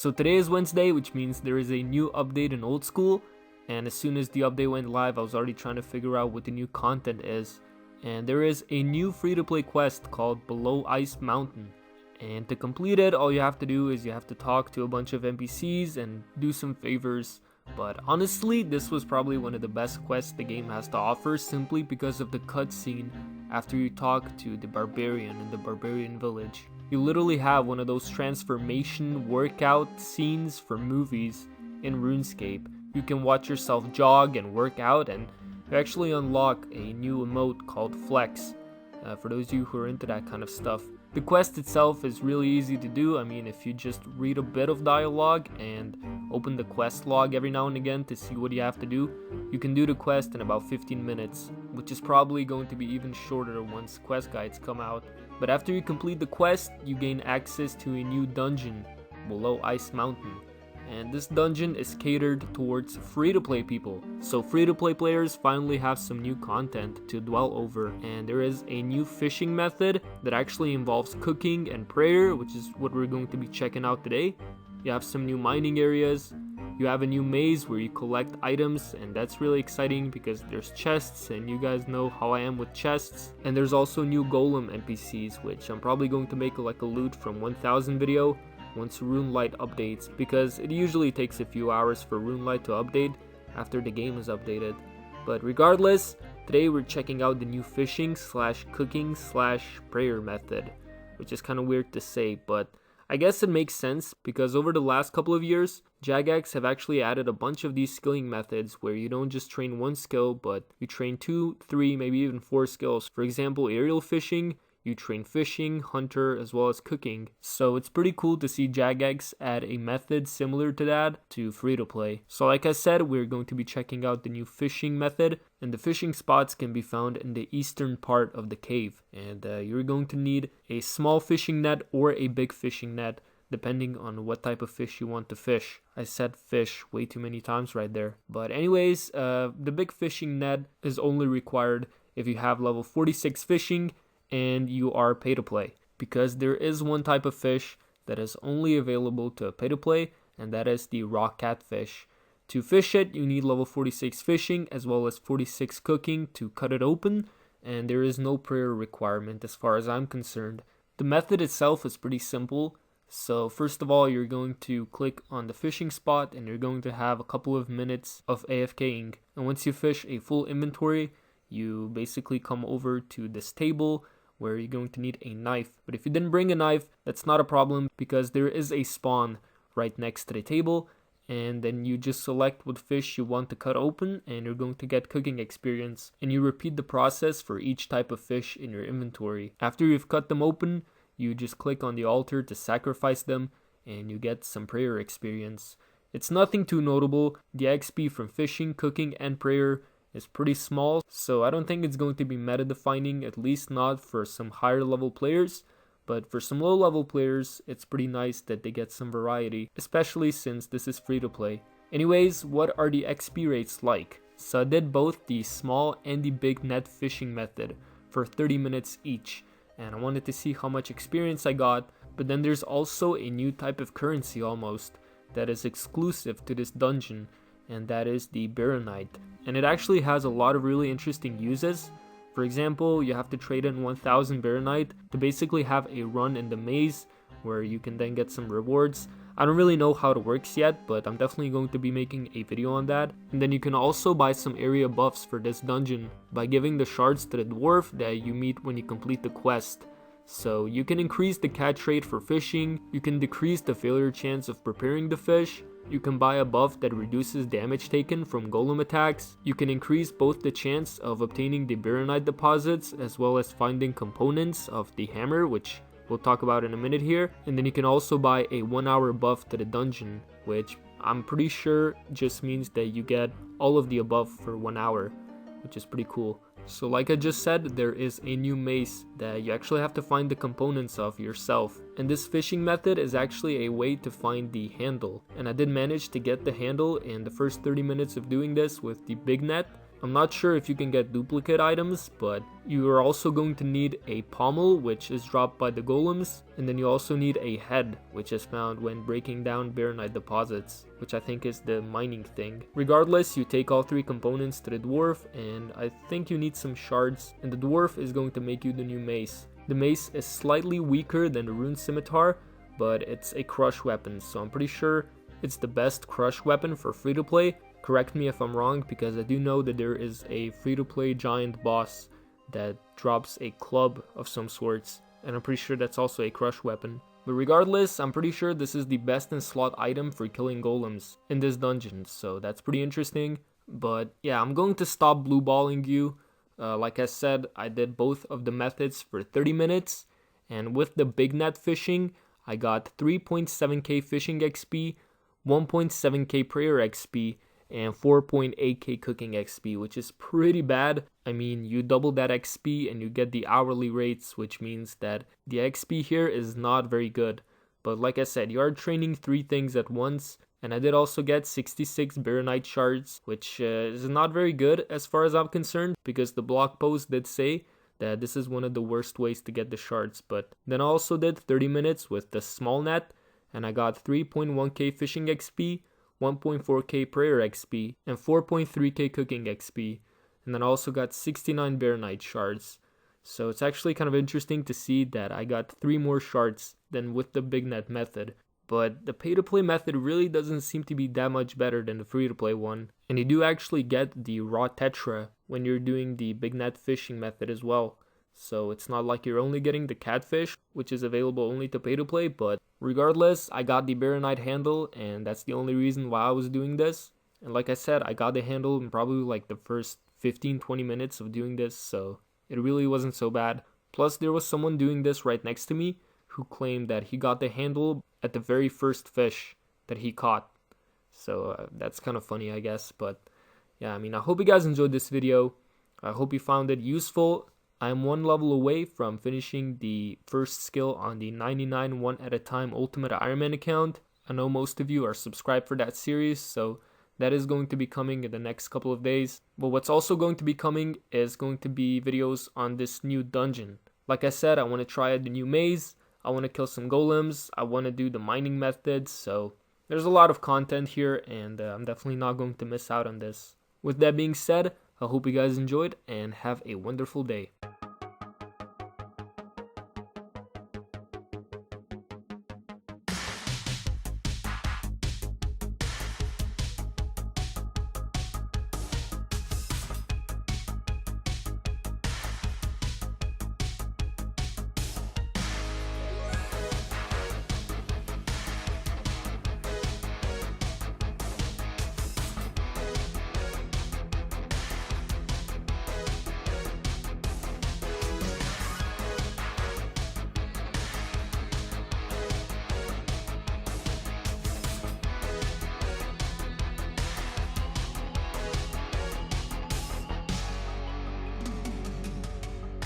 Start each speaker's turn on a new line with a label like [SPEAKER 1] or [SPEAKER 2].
[SPEAKER 1] So today is Wednesday, which means there is a new update in Old School, and as soon as the update went live, I was already trying to figure out what the new content is. And there is a new free-to-play quest called Below Ice Mountain. And to complete it, all you have to do is you have to talk to a bunch of NPCs and do some favors. But honestly, this was probably one of the best quests the game has to offer, simply because of the cutscene after you talk to the barbarian in the barbarian village. You literally have one of those transformation workout scenes for movies in RuneScape. You can watch yourself jog and work out, and you actually unlock a new emote called Flex, for those of you who are into that kind of stuff. The quest itself is really easy to do. I mean, if you just read a bit of dialogue and open the quest log every now and again to see what you have to do, you can do the quest in about 15 minutes, which is probably going to be even shorter once quest guides come out. But after you complete the quest, you gain access to a new dungeon, Below Ice Mountain. And this dungeon is catered towards free-to-play people. So free-to-play players finally have some new content to dwell over. And there is a new fishing method that actually involves cooking and prayer, which is what we're going to be checking out today. You have some new mining areas. You have a new maze where you collect items, and that's really exciting because there's chests, and you guys know how I am with chests. And there's also new golem NPCs, which I'm probably going to make like a loot from 1000 video once RuneLite updates, because it usually takes a few hours for RuneLite to update after the game is updated. But regardless, today we're checking out the new fishing / cooking / prayer method, which is kind of weird to say, but I guess it makes sense because over the last couple of years, Jagex have actually added a bunch of these skilling methods where you don't just train one skill, but you train 2, 3, maybe even 4 skills. For example, aerial fishing, you train fishing, hunter, as well as cooking. So it's pretty cool to see Jagex add a method similar to that to free-to-play. So like I said, we're going to be checking out the new fishing method, and the fishing spots can be found in the eastern part of the cave. And you're going to need a small fishing net or a big fishing net, depending on what type of fish you want to fish. I said fish way too many times right there. But anyways, the big fishing net is only required if you have level 46 fishing and you are pay to play, because there is one type of fish that is only available to pay to play, and that is the raw catfish. To fish it, you need level 46 fishing as well as 46 cooking to cut it open, and there is no prayer requirement as far as I'm concerned. The method itself is pretty simple. So first of all, you're going to click on the fishing spot and you're going to have a couple of minutes of AFKing. And once you fish a full inventory, you basically come over to this table where you're going to need a knife. But if you didn't bring a knife, that's not a problem because there is a spawn right next to the table, and then you just select what fish you want to cut open and you're going to get cooking experience, and you repeat the process for each type of fish in your inventory. After you've cut them open, you just click on the altar to sacrifice them and you get some prayer experience. It's nothing too notable. The XP from fishing, cooking, and prayer is pretty small, so I don't think it's going to be meta defining, at least not for some higher level players. But for some low level players, it's pretty nice that they get some variety, especially since this is free to play. Anyways, what are the XP rates like? So I did both the small and the big net fishing method for 30 minutes each, and I wanted to see how much experience I got. But then there's also a new type of currency almost that is exclusive to this dungeon, and that is the Baronite. And it actually has a lot of really interesting uses. For example, you have to trade in 1000 Baronite to basically have a run in the maze where you can then get some rewards. I don't really know how it works yet, but I'm definitely going to be making a video on that. And then you can also buy some area buffs for this dungeon by giving the shards to the dwarf that you meet when you complete the quest. So you can increase the catch rate for fishing, you can decrease the failure chance of preparing the fish, you can buy a buff that reduces damage taken from golem attacks, you can increase both the chance of obtaining the Baronite deposits as well as finding components of the hammer, which we'll talk about in a minute here, and then you can also buy a 1 hour buff to the dungeon, which I'm pretty sure just means that you get all of the above for 1 hour, which is pretty cool. So like I just said, there is a new mace that you actually have to find the components of yourself. And this fishing method is actually a way to find the handle. And I did manage to get the handle in the first 30 minutes of doing this with the big net. I'm not sure if you can get duplicate items, but you are also going to need a pommel, which is dropped by the golems, and then you also need a head, which is found when breaking down Baronite deposits, which I think is the mining thing. Regardless, you take all 3 components to the dwarf, and I think you need some shards, and the dwarf is going to make you the new mace. The mace is slightly weaker than the rune scimitar, but it's a crush weapon, so I'm pretty sure it's the best crush weapon for free-to-play. Correct me if I'm wrong, because I do know that there is a free-to-play giant boss that drops a club of some sorts, and I'm pretty sure that's also a crush weapon. But regardless, I'm pretty sure this is the best in slot item for killing golems in this dungeon, so that's pretty interesting. But yeah, I'm going to stop blue balling you. Like I said, I did both of the methods for 30 minutes, and with the big net fishing, I got 3.7k fishing XP, 1.7k prayer XP, and 4.8k cooking XP, which is pretty bad. I mean, you double that XP and you get the hourly rates, which means that the XP here is not very good. But like I said, you are training 3 things at once, and I did also get 66 Baronite shards, which is not very good as far as I'm concerned, because the blog post did say that this is one of the worst ways to get the shards. But then I also did 30 minutes with the small net, and I got 3.1k fishing XP, 1.4k prayer XP, and 4.3k cooking XP, and then I also got 69 Baronite shards. So it's actually kind of interesting to see that I got 3 more shards than with the big net method. But the pay-to-play method really doesn't seem to be that much better than the free-to-play one. And you do actually get the raw tetra when you're doing the big net fishing method as well. So it's not like you're only getting the catfish, which is available only to pay-to-play, but regardless, I got the Baronite handle, and that's the only reason why I was doing this. And like I said, I got the handle in probably like the first 15-20 minutes of doing this, so it really wasn't so bad. Plus, there was someone doing this right next to me who claimed that he got the handle at the very first fish that he caught. So that's kind of funny, I guess. But yeah, I mean, I hope you guys enjoyed this video. I hope you found it useful. I am 1 level away from finishing the first skill on the 99 one at a time Ultimate Iron Man account. I know most of you are subscribed for that series, so that is going to be coming in the next couple of days. But what's also going to be coming is going to be videos on this new dungeon. Like I said, I want to try the new maze, I want to kill some golems, I want to do the mining methods, so there's a lot of content here, and I'm definitely not going to miss out on this. With that being said, I hope you guys enjoyed and have a wonderful day.